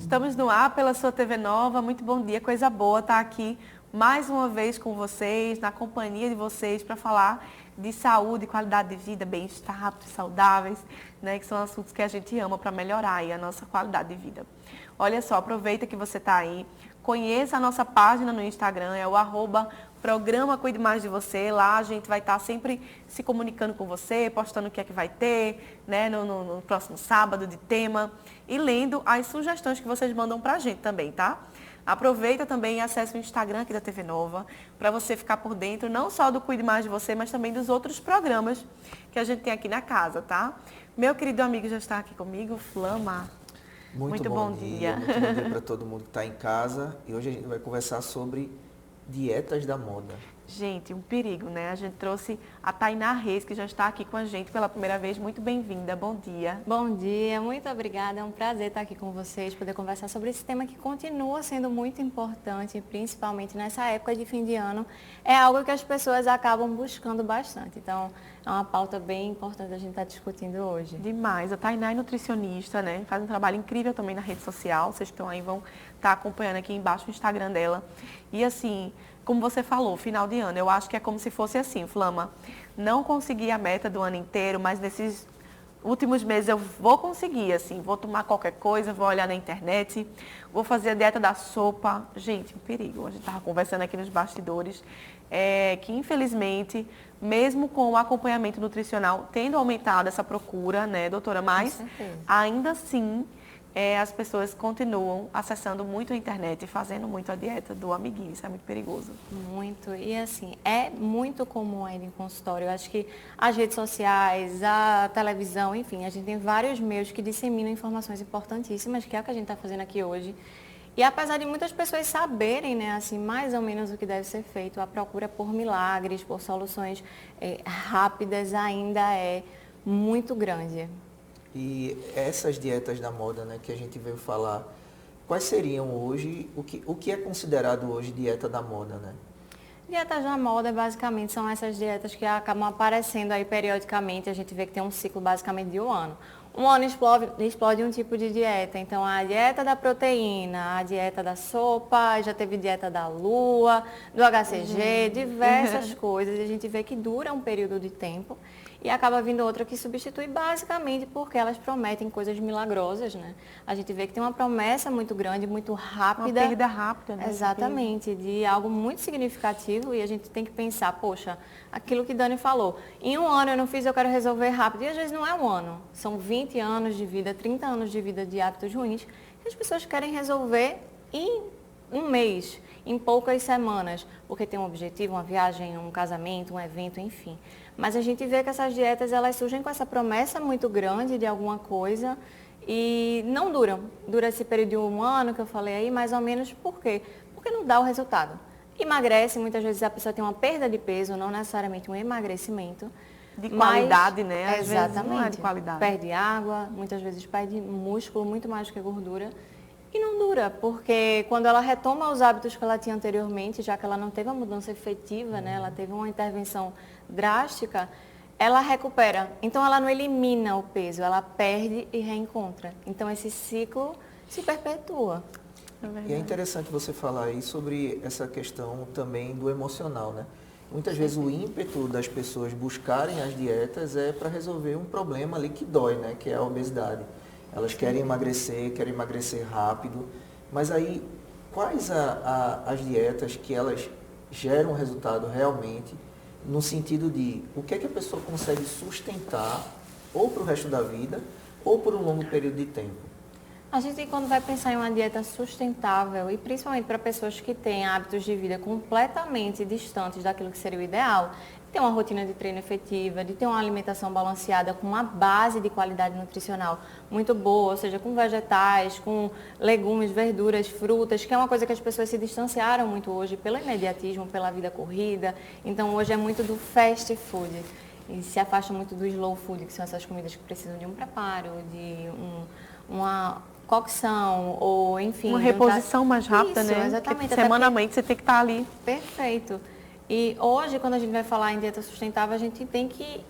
Estamos no ar pela sua TV Nova. Muito bom dia, coisa boa estar aqui mais uma vez com vocês, na companhia de vocês, para falar de saúde, qualidade de vida, bem-estar, hábitos saudáveis, né, que são assuntos que a gente ama para melhorar aí a nossa qualidade de vida. Olha só, aproveita que você está aí, conheça a nossa página no Instagram, é o @programa Cuide Mais de Você. Lá a gente vai estar sempre se comunicando com você, postando o que é que vai ter, né, no próximo sábado de tema e lendo as sugestões que vocês mandam pra gente também, tá? Aproveita também e acesse o Instagram aqui da TV Nova para você ficar por dentro não só do Cuide Mais de Você, mas também dos outros programas que a gente tem aqui na casa, tá? Meu querido amigo já está aqui comigo, Flama. Muito bom dia. Muito bom dia para todo mundo que está em casa. E hoje a gente vai conversar sobre dietas da moda. Gente, um perigo, né? A gente trouxe a Tainá Reis, que já está aqui com a gente pela primeira vez. Muito bem-vinda. Bom dia. Bom dia, muito obrigada. É um prazer estar aqui com vocês, poder conversar sobre esse tema que continua sendo muito importante, principalmente nessa época de fim de ano. É algo que as pessoas acabam buscando bastante. Então, é uma pauta bem importante a gente estar discutindo hoje. Demais. A Tainá é nutricionista, né? Faz um trabalho incrível também na rede social. Vocês que estão aí vão estar acompanhando aqui embaixo o Instagram dela. E assim, como você falou, final de ano, eu acho que é como se fosse assim, Flama, não consegui a meta do ano inteiro, mas nesses últimos meses eu vou conseguir, assim, vou tomar qualquer coisa, vou olhar na internet, vou fazer a dieta da sopa. Gente, um perigo. A gente estava conversando aqui nos bastidores, que infelizmente, mesmo com o acompanhamento nutricional tendo aumentado essa procura, né, doutora, mas ainda assim, as pessoas continuam acessando muito a internet e fazendo muito a dieta do amiguinho. Isso é muito perigoso. Muito. E assim, é muito comum ainda em consultório. Eu acho que as redes sociais, a televisão, enfim, a gente tem vários meios que disseminam informações importantíssimas, que é o que a gente está fazendo aqui hoje. E apesar de muitas pessoas saberem, né, assim, mais ou menos o que deve ser feito, a procura por milagres, por soluções rápidas ainda é muito grande. E essas dietas da moda, né, que a gente veio falar, quais seriam hoje, o que é considerado hoje dieta da moda, né? Dietas da moda, basicamente, são essas dietas que acabam aparecendo aí periodicamente. A gente vê que tem um ciclo basicamente de um ano. Um ano explode um tipo de dieta. Então, a dieta da proteína, a dieta da sopa, já teve dieta da lua, do HCG, diversas coisas. E a gente vê que dura um período de tempo. E acaba vindo outra que substitui basicamente porque elas prometem coisas milagrosas, né? A gente vê que tem uma promessa muito grande, muito rápida. Uma perda rápida, né? Exatamente, de algo muito significativo e a gente tem que pensar, poxa, aquilo que Dani falou, em um ano eu não fiz, eu quero resolver rápido. E às vezes não é um ano, são 20 anos de vida, 30 anos de vida de hábitos ruins que as pessoas querem resolver em um mês, em poucas semanas, porque tem um objetivo, uma viagem, um casamento, um evento, enfim. Mas a gente vê que essas dietas, elas surgem com essa promessa muito grande de alguma coisa e não duram. Dura esse período de um ano que eu falei aí, mais ou menos, por quê? Porque não dá o resultado. Emagrece, muitas vezes a pessoa tem uma perda de peso, não necessariamente um emagrecimento. De qualidade, né? Às exatamente. vezes não é de qualidade. Perde água, muitas vezes perde músculo, muito mais do que gordura. E não dura, porque quando ela retoma os hábitos que ela tinha anteriormente, já que ela não teve uma mudança efetiva, né? Ela teve uma intervenção drástica, ela recupera. Então ela não elimina o peso, ela perde e reencontra. Então esse ciclo se perpetua. E é interessante você falar aí sobre essa questão também do emocional, né? Muitas vezes o ímpeto das pessoas buscarem as dietas é para resolver um problema ali que dói, né? Que é a obesidade. Elas querem emagrecer rápido, mas aí quais as dietas que elas geram resultado realmente, no sentido de o que é que a pessoa consegue sustentar ou para o resto da vida ou por um longo período de tempo? A gente, quando vai pensar em uma dieta sustentável, e principalmente para pessoas que têm hábitos de vida completamente distantes daquilo que seria o ideal, ter uma rotina de treino efetiva, de ter uma alimentação balanceada com uma base de qualidade nutricional muito boa, ou seja, com vegetais, com legumes, verduras, frutas, que é uma coisa que as pessoas se distanciaram muito hoje pelo imediatismo, pela vida corrida. Então, hoje é muito do fast food. E se afasta muito do slow food, que são essas comidas que precisam de um preparo, de uma cocção, ou enfim... Uma reposição mais rápida, isso, né? Exatamente. Porque semanalmente você tem que estar ali. Perfeito. E hoje, quando a gente vai falar em dieta sustentável, a gente tem que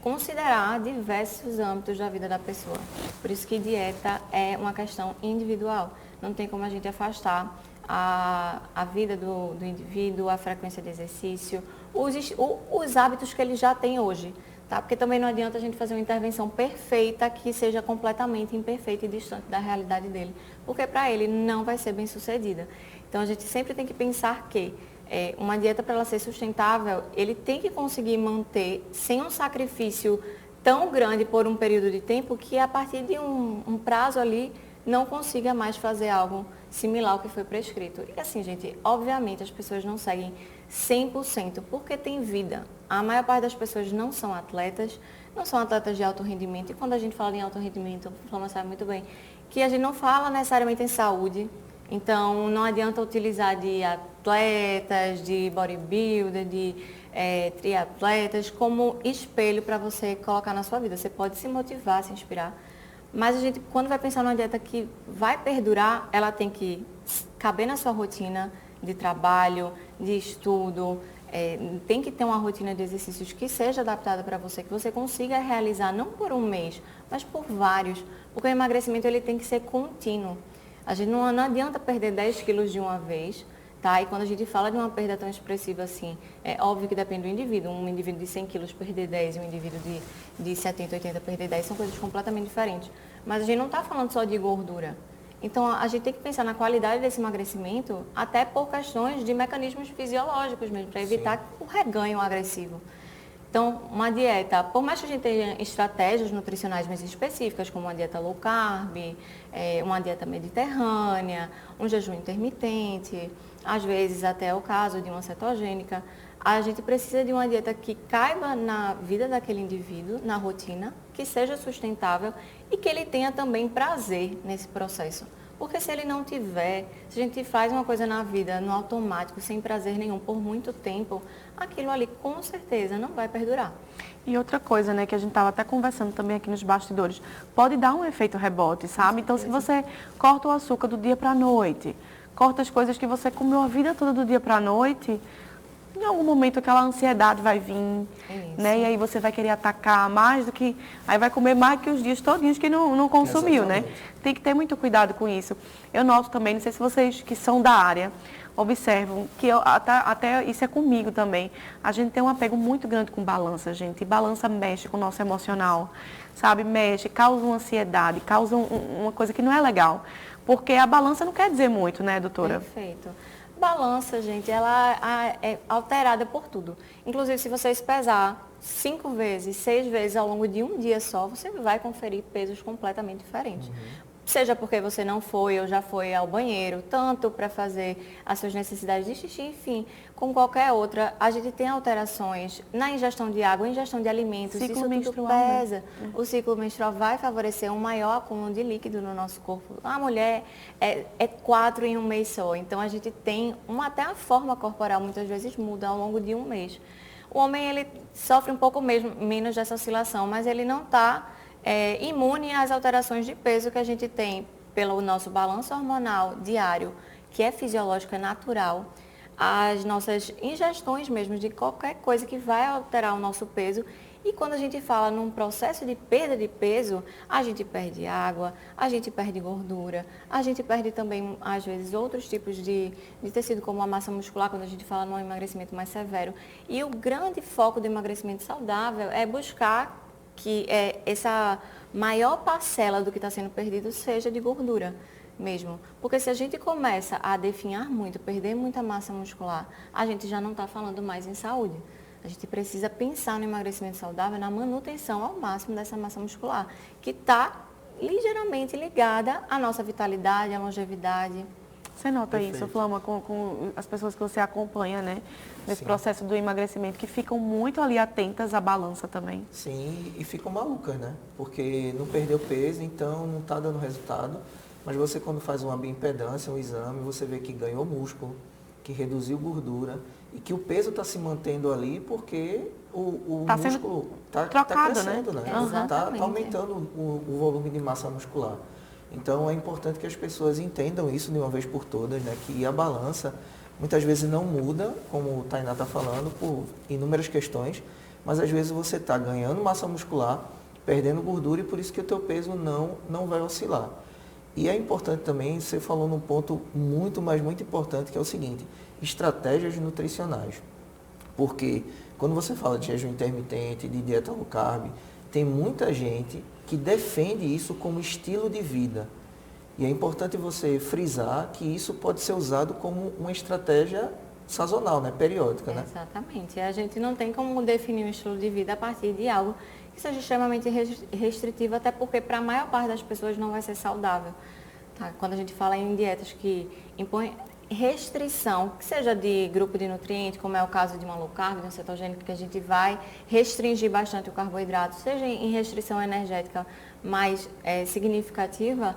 considerar diversos âmbitos da vida da pessoa. Por isso que dieta é uma questão individual. Não tem como a gente afastar a vida do indivíduo, a frequência de exercício, os hábitos que ele já tem hoje. Tá? Porque também não adianta a gente fazer uma intervenção perfeita que seja completamente imperfeita e distante da realidade dele. Porque para ele não vai ser bem sucedida. Então a gente sempre tem que pensar que uma dieta, para ela ser sustentável, ele tem que conseguir manter sem um sacrifício tão grande por um período de tempo que a partir de um prazo ali não consiga mais fazer algo similar ao que foi prescrito. E assim, gente, obviamente as pessoas não seguem 100% porque tem vida. A maior parte das pessoas não são atletas de alto rendimento. E quando a gente fala em alto rendimento, o Flama sabe muito bem, que a gente não fala necessariamente em saúde. Então, não adianta utilizar de atletas, de bodybuilder, de triatletas como espelho para você colocar na sua vida. Você pode se motivar, se inspirar. Mas a gente, quando vai pensar numa dieta que vai perdurar, ela tem que caber na sua rotina de trabalho, de estudo. Tem que ter uma rotina de exercícios que seja adaptada para você, que você consiga realizar não por um mês, mas por vários. Porque o emagrecimento ele tem que ser contínuo. A gente não adianta perder 10 quilos de uma vez, tá? E quando a gente fala de uma perda tão expressiva assim, é óbvio que depende do indivíduo. Um indivíduo de 100 quilos perder 10 e um indivíduo de 70, 80 perder 10 são coisas completamente diferentes. Mas a gente não está falando só de gordura. Então, a gente tem que pensar na qualidade desse emagrecimento até por questões de mecanismos fisiológicos mesmo, para evitar o reganho agressivo. Então, uma dieta, por mais que a gente tenha estratégias nutricionais mais específicas, como uma dieta low carb, uma dieta mediterrânea, um jejum intermitente, às vezes até o caso de uma cetogênica, a gente precisa de uma dieta que caiba na vida daquele indivíduo, na rotina, que seja sustentável e que ele tenha também prazer nesse processo. Porque se ele não tiver, se a gente faz uma coisa na vida no automático, sem prazer nenhum, por muito tempo, aquilo ali com certeza não vai perdurar. E outra coisa, né, que a gente estava até conversando também aqui nos bastidores, pode dar um efeito rebote, sabe? Então, se você corta o açúcar do dia para a noite, corta as coisas que você comeu a vida toda do dia para a noite, em algum momento aquela ansiedade vai vir, né? E aí você vai querer atacar mais do que... Aí vai comer mais que os dias todinhos que não consumiu, né? Tem que ter muito cuidado com isso. Eu noto também, não sei se vocês que são da área, observam que até isso é comigo também. A gente tem um apego muito grande com balança, gente. E balança mexe com o nosso emocional, sabe? Mexe, causa uma ansiedade, causa uma coisa que não é legal. Porque a balança não quer dizer muito, né, doutora? Perfeito. Balança, gente, ela é alterada por tudo. Inclusive, se vocês pesar 5 vezes, 6 vezes ao longo de um dia só, você vai conferir pesos completamente diferentes. Seja porque você não foi ou já foi ao banheiro, tanto para fazer as suas necessidades de xixi, enfim, como qualquer outra, a gente tem alterações na ingestão de água, ingestão de alimentos, Ciclo isso menstrual, tudo pesa. né? O ciclo menstrual vai favorecer um maior acúmulo de líquido no nosso corpo. A mulher é 4 em um mês só, então a gente tem até a forma corporal muitas vezes muda ao longo de um mês. O homem ele sofre um pouco menos dessa oscilação, mas ele não está imune às alterações de peso que a gente tem pelo nosso balanço hormonal diário, que é fisiológico, é natural, as nossas ingestões mesmo de qualquer coisa que vai alterar o nosso peso. E quando a gente fala num processo de perda de peso, a gente perde água, a gente perde gordura, a gente perde também, às vezes, outros tipos de tecido, como a massa muscular, quando a gente fala num emagrecimento mais severo. E o grande foco do emagrecimento saudável é buscar que essa maior parcela do que está sendo perdido seja de gordura mesmo. Porque se a gente começa a definhar muito, perder muita massa muscular, a gente já não está falando mais em saúde. A gente precisa pensar no emagrecimento saudável, na manutenção ao máximo dessa massa muscular, que está ligeiramente ligada à nossa vitalidade, à longevidade. Você nota Perfeito. isso, Flama, com as pessoas que você acompanha, né? Nesse Sim. processo do emagrecimento, que ficam muito ali atentas à balança também. Sim, e ficam malucas, né? Porque não perdeu peso, então não está dando resultado. Mas você, quando faz uma bioimpedância, um exame, você vê que ganhou músculo, que reduziu gordura e que o peso está se mantendo ali porque o Tá sendo músculo está trocado, crescendo, né? Está Exatamente. aumentando o volume de massa muscular. Então, é importante que as pessoas entendam isso de uma vez por todas, né? Que a balança muitas vezes não muda, como o Tainá está falando, por inúmeras questões, mas às vezes você está ganhando massa muscular, perdendo gordura e por isso que o teu peso não vai oscilar. E é importante também, você falou num ponto muito, mas muito importante, que é o seguinte, estratégias nutricionais. Porque quando você fala de jejum intermitente, de dieta low carb, tem muita gente que defende isso como estilo de vida. E é importante você frisar que isso pode ser usado como uma estratégia sazonal, né? Periódica, né? Exatamente. A gente não tem como definir um estilo de vida a partir de algo que seja extremamente restritivo, até porque para a maior parte das pessoas não vai ser saudável. Tá? Quando a gente fala em dietas que impõem restrição, que seja de grupo de nutrientes, como é o caso de uma low carb, de um cetogênico, que a gente vai restringir bastante o carboidrato, seja em restrição energética mais significativa,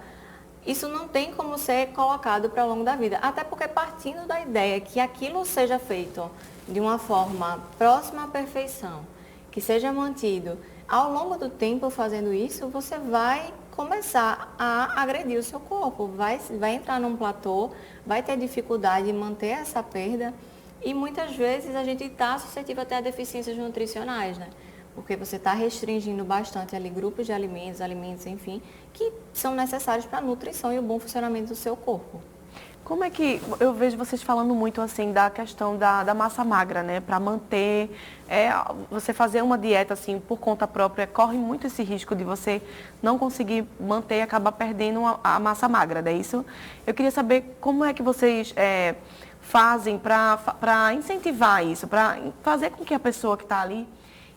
isso não tem como ser colocado para o longo da vida. Até porque partindo da ideia que aquilo seja feito de uma forma próxima à perfeição, que seja mantido, ao longo do tempo fazendo isso, você vai começar a agredir o seu corpo, vai entrar num platô, vai ter dificuldade em manter essa perda e muitas vezes a gente está suscetível até a deficiências nutricionais, né? Porque você está restringindo bastante ali grupos de alimentos, enfim, que são necessários para a nutrição e o bom funcionamento do seu corpo. Como é que, eu vejo vocês falando muito assim da questão da massa magra, né? Para manter, você fazer uma dieta assim por conta própria, corre muito esse risco de você não conseguir manter e acabar perdendo a massa magra, não é isso? Eu queria saber como é que vocês fazem para incentivar isso, para fazer com que a pessoa que está ali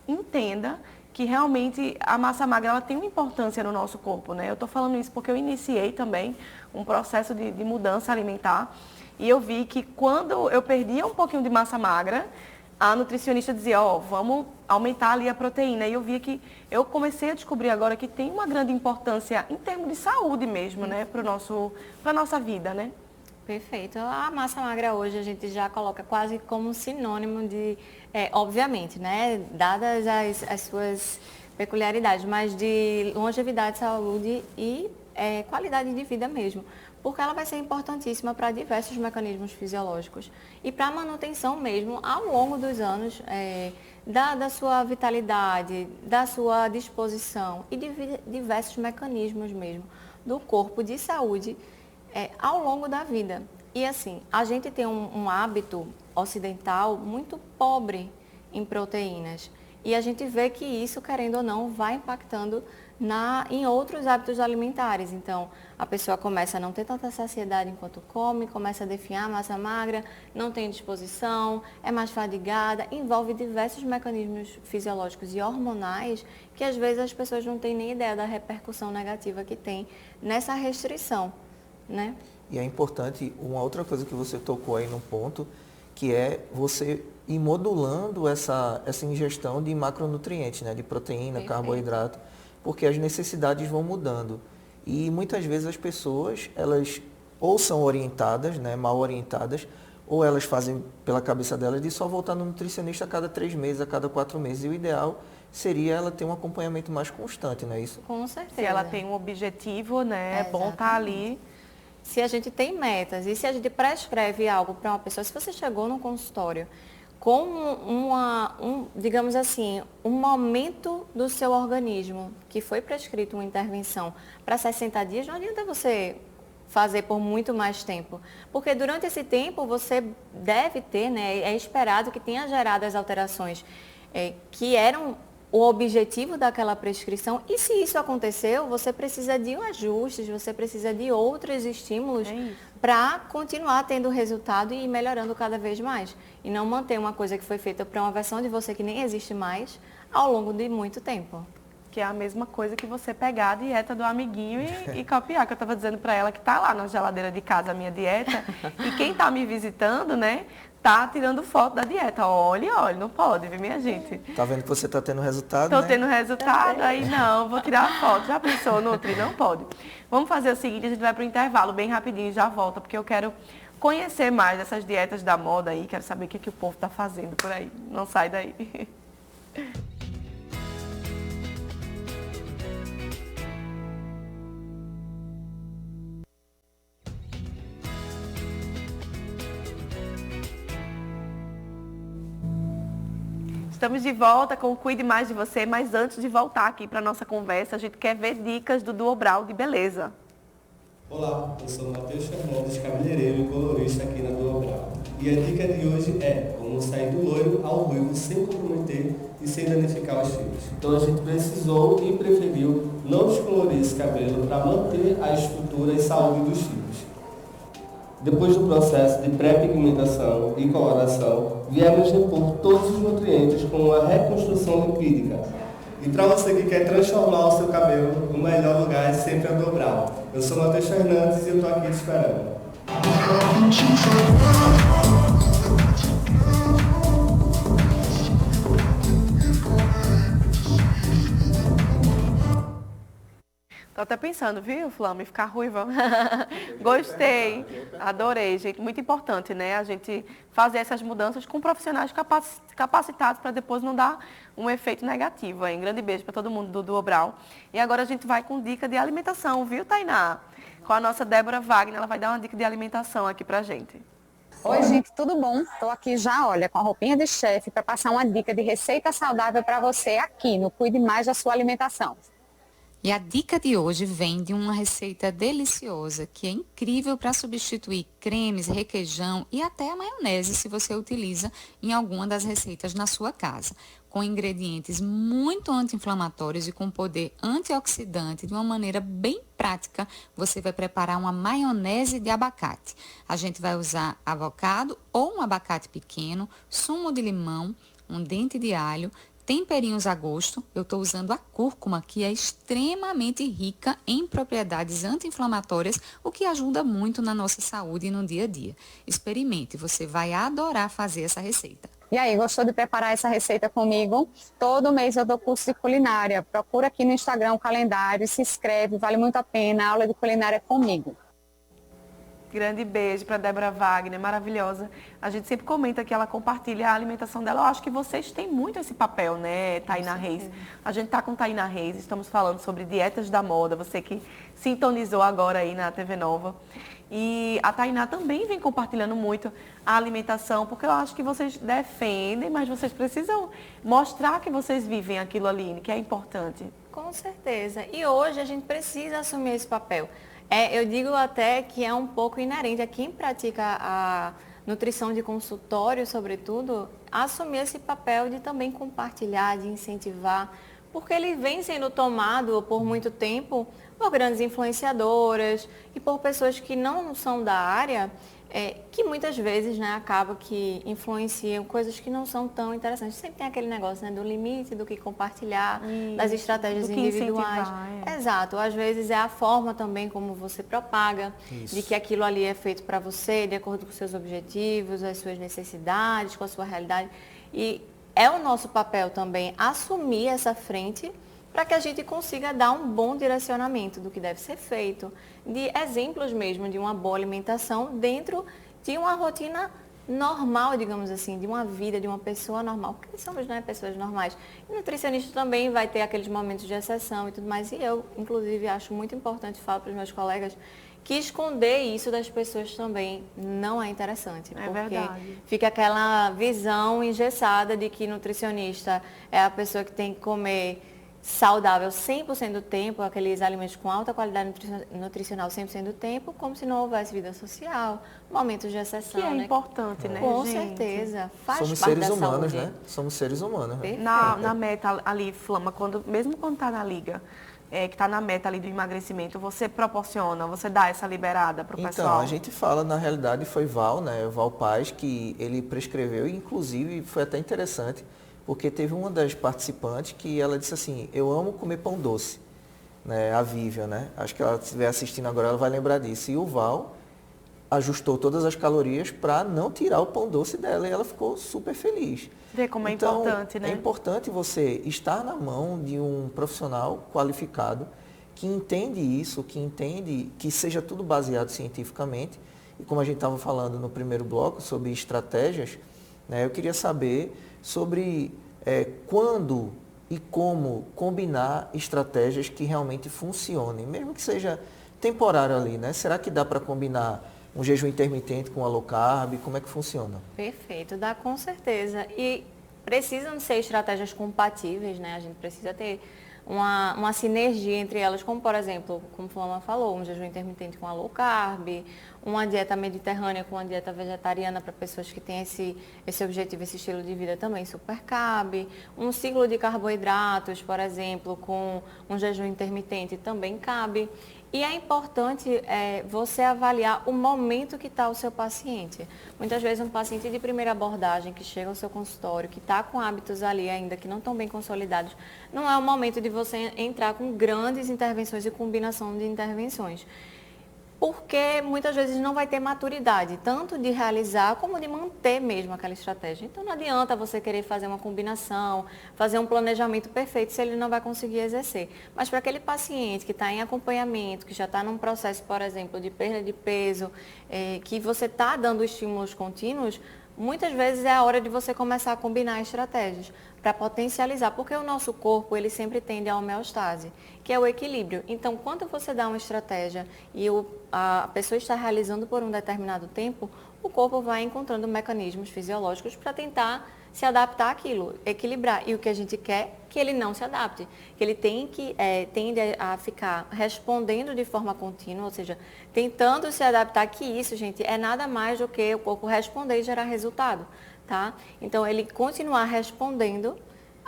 entenda que realmente a massa magra ela tem uma importância no nosso corpo, né? Eu estou falando isso porque eu iniciei também um processo de mudança alimentar e eu vi que quando eu perdia um pouquinho de massa magra, a nutricionista dizia, vamos aumentar ali a proteína. E eu via que eu comecei a descobrir agora que tem uma grande importância em termos de saúde mesmo, né? Para a nossa vida, né? Perfeito. A massa magra hoje a gente já coloca quase como sinônimo de, obviamente, né, dadas as suas peculiaridades, mas de longevidade, saúde e qualidade de vida mesmo. Porque ela vai ser importantíssima para diversos mecanismos fisiológicos e para a manutenção mesmo ao longo dos anos da sua vitalidade, da sua disposição e de diversos mecanismos mesmo do corpo de saúde ao longo da vida. E assim, a gente tem um hábito ocidental muito pobre em proteínas. E a gente vê que isso, querendo ou não, vai impactando em outros hábitos alimentares. Então, a pessoa começa a não ter tanta saciedade enquanto come, começa a definhar massa magra, não tem disposição, é mais fadigada, envolve diversos mecanismos fisiológicos e hormonais que às vezes as pessoas não têm nem ideia da repercussão negativa que tem nessa restrição. Né? E é importante, uma outra coisa que você tocou aí no ponto, que é você ir modulando essa ingestão de macronutrientes, né? De proteína, Perfeito. Carboidrato, porque as necessidades vão mudando. E muitas vezes as pessoas, elas ou são orientadas, né? Mal orientadas, ou elas fazem pela cabeça delas de só voltar no nutricionista a cada 3 meses, a cada 4 meses. E o ideal seria ela ter um acompanhamento mais constante, não é isso? Com certeza. Se ela tem um objetivo, né? É bom estar ali. Se a gente tem metas e se a gente prescreve algo para uma pessoa, se você chegou no consultório com digamos assim, um momento do seu organismo que foi prescrito uma intervenção para 60 dias, não adianta você fazer por muito mais tempo. Porque durante esse tempo você deve ter, né, é esperado que tenha gerado as alterações que eram o objetivo daquela prescrição. E se isso aconteceu, você precisa de ajustes, você precisa de outros estímulos para continuar tendo resultado e ir melhorando cada vez mais. E não manter uma coisa que foi feita para uma versão de você que nem existe mais ao longo de muito tempo. Que é a mesma coisa que você pegar a dieta do amiguinho e copiar, que eu estava dizendo para ela que está lá na geladeira de casa a minha dieta. E quem está me visitando, né, tá tirando foto da dieta. Olha, não pode, viu, minha gente? Tá vendo que você tá tendo resultado, Tô né? tendo resultado, aí não, vou tirar a foto. Já pensou, Nutri? Não pode. Vamos fazer o seguinte, a gente vai para o intervalo bem rapidinho e já volta, porque eu quero conhecer mais dessas dietas da moda aí, quero saber o que o povo tá fazendo por aí. Não sai daí. Estamos de volta com o Cuide Mais de Você, mas antes de voltar aqui para a nossa conversa, a gente quer ver dicas do Duobral de beleza. Olá, eu sou o Matheus Fernandes, cabeleireiro e colorista aqui na Duobral. E a dica de hoje é como sair do loiro ao ruivo sem comprometer e sem danificar os fios. Então a gente precisou e preferiu não descolorir esse cabelo para manter a estrutura e saúde dos fios. Depois do processo de pré-pigmentação e coloração, viemos repor todos os nutrientes com uma reconstrução lipídica. E para você que quer transformar o seu cabelo, o melhor lugar é sempre a Duobral. Eu sou Matheus Fernandes e eu estou aqui te esperando. Tô até pensando, viu, Flama, em ficar ruiva. Gostei, adorei, gente. Muito importante, né? A gente fazer essas mudanças com profissionais capacitados para depois não dar um efeito negativo. Hein? Grande beijo para todo mundo do Duobral. E agora a gente vai com dica de alimentação, viu, Tainá? Com a nossa Débora Wagner, ela vai dar uma dica de alimentação aqui pra gente. Oi, gente, tudo bom? Estou aqui já, olha, com a roupinha de chefe para passar uma dica de receita saudável para você aqui no Cuide Mais da Sua Alimentação. E a dica de hoje vem de uma receita deliciosa que é incrível para substituir cremes, requeijão e até a maionese se você utiliza em alguma das receitas na sua casa. Com ingredientes muito anti-inflamatórios e com poder antioxidante, de uma maneira bem prática, você vai preparar uma maionese de abacate. A gente vai usar avocado ou um abacate pequeno, sumo de limão, um dente de alho, temperinhos a gosto. Eu estou usando a cúrcuma, que é extremamente rica em propriedades anti-inflamatórias, o que ajuda muito na nossa saúde e no dia a dia. Experimente, você vai adorar fazer essa receita. E aí, gostou de preparar essa receita comigo? Todo mês eu dou curso de culinária. Procura aqui no Instagram o calendário, se inscreve, vale muito a pena. A aula de culinária comigo. Grande beijo para Débora Wagner, maravilhosa. A gente sempre comenta que ela compartilha a alimentação dela. Eu acho que vocês têm muito esse papel, né, Tainá Reis? A gente está com Tainá Reis, estamos falando sobre dietas da moda, você que sintonizou agora aí na TV Nova. E a Tainá também vem compartilhando muito a alimentação, porque eu acho que vocês defendem, mas vocês precisam mostrar que vocês vivem aquilo ali, que é importante. Com certeza. E hoje a gente precisa assumir esse papel. Eu digo até que é um pouco inerente a quem pratica a nutrição de consultório, sobretudo, assumir esse papel de também compartilhar, de incentivar, porque ele vem sendo tomado por muito tempo por grandes influenciadoras e por pessoas que não são da área, que muitas vezes, né, acaba que influenciam coisas que não são tão interessantes. Sempre tem aquele negócio, né, do limite, do que compartilhar, das estratégias do que individuais. Exato. Às vezes é a forma também como você propaga, de que aquilo ali é feito para você, de acordo com os seus objetivos, as suas necessidades, com a sua realidade. E é o nosso papel também assumir essa frente para que a gente consiga dar um bom direcionamento do que deve ser feito, de exemplos mesmo de uma boa alimentação dentro de uma rotina normal, digamos assim, de uma vida, de uma pessoa normal, porque somos, né, pessoas normais. E o nutricionista também vai ter aqueles momentos de exceção e tudo mais, e eu, inclusive, acho muito importante, falo para os meus colegas, que esconder isso das pessoas também não é interessante, porque verdade. Fica aquela visão engessada de que nutricionista é a pessoa que tem que comer saudável 100% do tempo, aqueles alimentos com alta qualidade nutricional 100% do tempo, como se não houvesse vida social, momentos de exceção. Que é né? importante, né, Com gente? certeza. Faz Somos parte seres da humanos, saúde. né? Somos seres humanos. Né? Na meta ali, Flama, mesmo quando está na liga, que está na meta ali do emagrecimento, você proporciona, você dá essa liberada para o pessoal? Então, a gente fala, na realidade, foi Val, né? Val Paz, que ele prescreveu, e inclusive foi até interessante, porque teve uma das participantes que ela disse assim, eu amo comer pão doce, né? A Vivian, né? Acho que ela estiver assistindo agora, ela vai lembrar disso. E o Val ajustou todas as calorias para não tirar o pão doce dela e ela ficou super feliz. Vê como é Então, importante, né? É importante você estar na mão de um profissional qualificado que entende isso, que entende que seja tudo baseado cientificamente. E como a gente estava falando no primeiro bloco sobre estratégias, né, eu queria saber sobre quando e como combinar estratégias que realmente funcionem, mesmo que seja temporário ali, né? Será que dá para combinar um jejum intermitente com a low carb? Como é que funciona? Perfeito, dá com certeza. E precisam ser estratégias compatíveis, né? A gente precisa ter uma sinergia entre elas, como por exemplo, como a Flama falou, um jejum intermitente com a low carb, uma dieta mediterrânea com uma dieta vegetariana para pessoas que têm esse objetivo, esse estilo de vida também super cabe, um ciclo de carboidratos, por exemplo, com um jejum intermitente também cabe. E é importante você avaliar o momento que está o seu paciente. Muitas vezes um paciente de primeira abordagem que chega ao seu consultório, que está com hábitos ali ainda que não estão bem consolidados, não é o momento de você entrar com grandes intervenções e combinação de intervenções. Porque muitas vezes não vai ter maturidade, tanto de realizar como de manter mesmo aquela estratégia. Então não adianta você querer fazer uma combinação, fazer um planejamento perfeito se ele não vai conseguir exercer. Mas para aquele paciente que está em acompanhamento, que já está num processo, por exemplo, de perda de peso, que você está dando estímulos contínuos, muitas vezes é a hora de você começar a combinar estratégias para potencializar, porque o nosso corpo ele sempre tende à homeostase, que é o equilíbrio. Então, quando você dá uma estratégia e a pessoa está realizando por um determinado tempo, o corpo vai encontrando mecanismos fisiológicos para tentar se adaptar àquilo, equilibrar. E o que a gente quer é que ele não se adapte, que ele tende a ficar respondendo de forma contínua, ou seja, tentando se adaptar, que isso, gente, é nada mais do que o corpo responder e gerar resultado. Tá? Então, ele continuar respondendo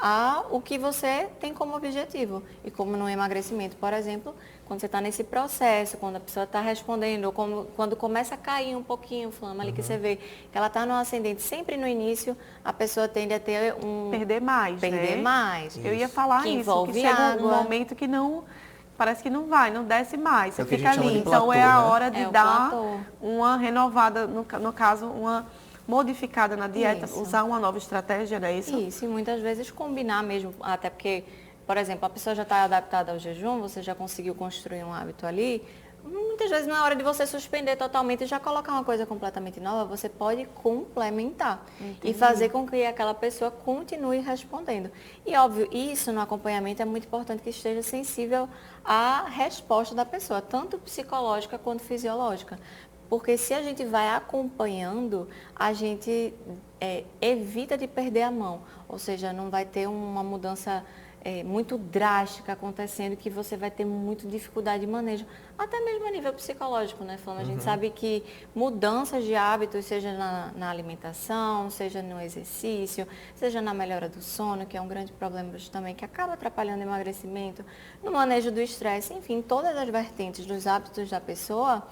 ao que você tem como objetivo. E como no emagrecimento, por exemplo, quando você está nesse processo, quando a pessoa está respondendo, ou quando começa a cair um pouquinho o flama ali, que você vê que ela está no ascendente, sempre no início, a pessoa tende a ter Perder mais, Perder né? mais. Eu ia falar que isso, envolve que chega água. um momento que não... Parece que não vai, não desce mais. Você É o que a fica gente chama ali. de Então, platô, é a né? hora de É o dar platô. uma renovada, no caso, uma modificada na dieta, Isso. usar uma nova estratégia, não é isso? Isso, e muitas vezes combinar mesmo, até porque, por exemplo, a pessoa já está adaptada ao jejum, você já conseguiu construir um hábito ali, muitas vezes não é hora de você suspender totalmente e já colocar uma coisa completamente nova, você pode complementar e fazer com que aquela pessoa continue respondendo. E óbvio, isso no acompanhamento é muito importante que esteja sensível à resposta da pessoa, tanto psicológica quanto fisiológica. Porque se a gente vai acompanhando, a gente evita de perder a mão. Ou seja, não vai ter uma mudança muito drástica acontecendo que você vai ter muita dificuldade de manejo. Até mesmo a nível psicológico, né, Flama? A gente sabe que mudanças de hábitos, seja na alimentação, seja no exercício, seja na melhora do sono, que é um grande problema hoje também, que acaba atrapalhando o emagrecimento, no manejo do estresse, enfim, todas as vertentes dos hábitos da pessoa,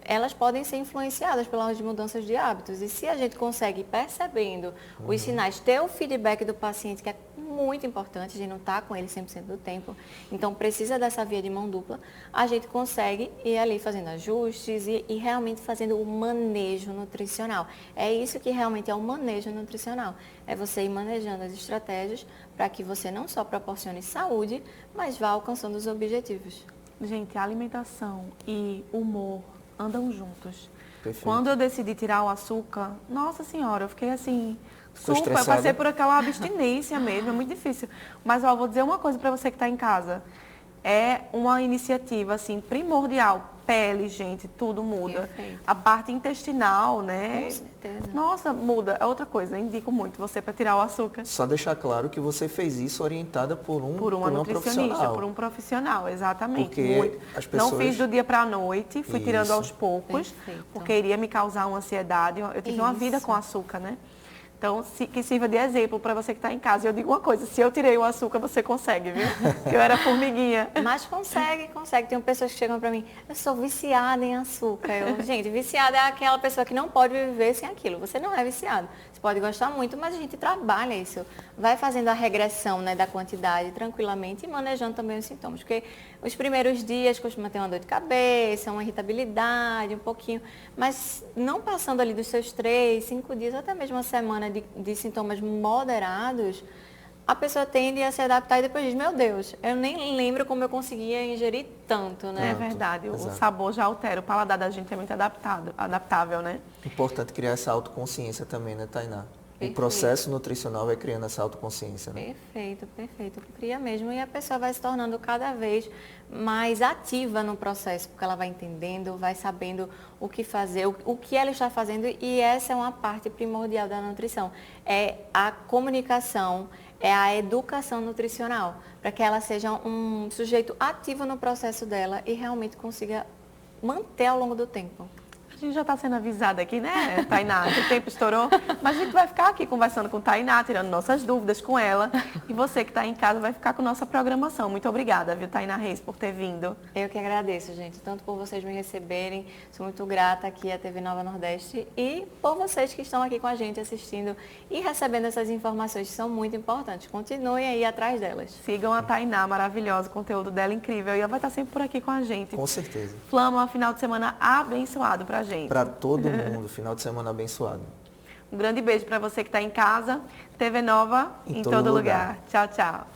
elas podem ser influenciadas pelas mudanças de hábitos. E se a gente consegue ir percebendo os sinais, ter o feedback do paciente, que é muito importante, a gente não está com ele 100% do tempo, então precisa dessa via de mão dupla, a gente consegue ir ali fazendo ajustes e realmente fazendo o manejo nutricional. É isso que realmente é o manejo nutricional. É você ir manejando as estratégias para que você não só proporcione saúde, mas vá alcançando os objetivos. Gente, alimentação e humor andam juntos. Perfeito. Quando eu decidi tirar o açúcar, nossa senhora, eu fiquei assim, Ficou super, eu estressada? passei por aquela abstinência mesmo, é muito difícil. Mas ó, vou dizer uma coisa para você que está em casa. É uma iniciativa assim primordial. Pele, gente, tudo muda. Perfeito. A parte intestinal, né? Com certeza. Nossa, muda. É outra coisa. Eu indico muito você para tirar o açúcar. Só deixar claro que você fez isso orientada por Por uma nutricionista, profissional. por um profissional, exatamente. Porque muito. as pessoas- Não fiz do dia para a noite, fui tirando Isso. aos poucos, Perfeito. porque iria me causar uma ansiedade. Eu tive uma vida Isso. com açúcar, né? Então, que sirva de exemplo para você que está em casa. Eu digo uma coisa, se eu tirei o açúcar, você consegue, viu? Porque eu era formiguinha. Mas consegue. Tem pessoas que chegam para mim, eu sou viciada em açúcar. Gente, viciada é aquela pessoa que não pode viver sem aquilo. Você não é viciado. Você pode gostar muito, mas a gente trabalha isso. Vai fazendo a regressão, né, da quantidade tranquilamente e manejando também os sintomas. Porque os primeiros dias costuma ter uma dor de cabeça, uma irritabilidade, um pouquinho. Mas não passando ali dos seus 3, 5 dias, até mesmo uma semana de sintomas moderados, a pessoa tende a se adaptar e depois diz, meu Deus, eu nem lembro como eu conseguia ingerir tanto, né? É verdade, o exato. sabor já altera. O paladar da gente é muito adaptável, né? Importante criar essa autoconsciência também, né, Tainá? o processo nutricional vai criando essa autoconsciência, né? Perfeito, perfeito. Cria mesmo. E a pessoa vai se tornando cada vez mais ativa no processo, porque ela vai entendendo, vai sabendo o que fazer, o que ela está fazendo, e essa é uma parte primordial da nutrição. É a comunicação, é a educação nutricional, para que ela seja um sujeito ativo no processo dela e realmente consiga manter ao longo do tempo. A gente já está sendo avisada aqui, né, Tainá? O tempo estourou, mas a gente vai ficar aqui conversando com Tainá, tirando nossas dúvidas com ela. E você que está em casa vai ficar com nossa programação. Muito obrigada, viu, Tainá Reis, por ter vindo. Eu que agradeço, gente, tanto por vocês me receberem, sou muito grata aqui à TV Nova Nordeste, e por vocês que estão aqui com a gente assistindo e recebendo essas informações que são muito importantes. Continuem aí atrás delas. Sigam a Tainá, maravilhosa, o conteúdo dela incrível. E ela vai estar sempre por aqui com a gente. Com certeza. Flama, final de semana abençoado pra gente. Para todo mundo, final de semana abençoado. Um grande beijo para você que está em casa. TV Nova em todo lugar. Tchau, tchau.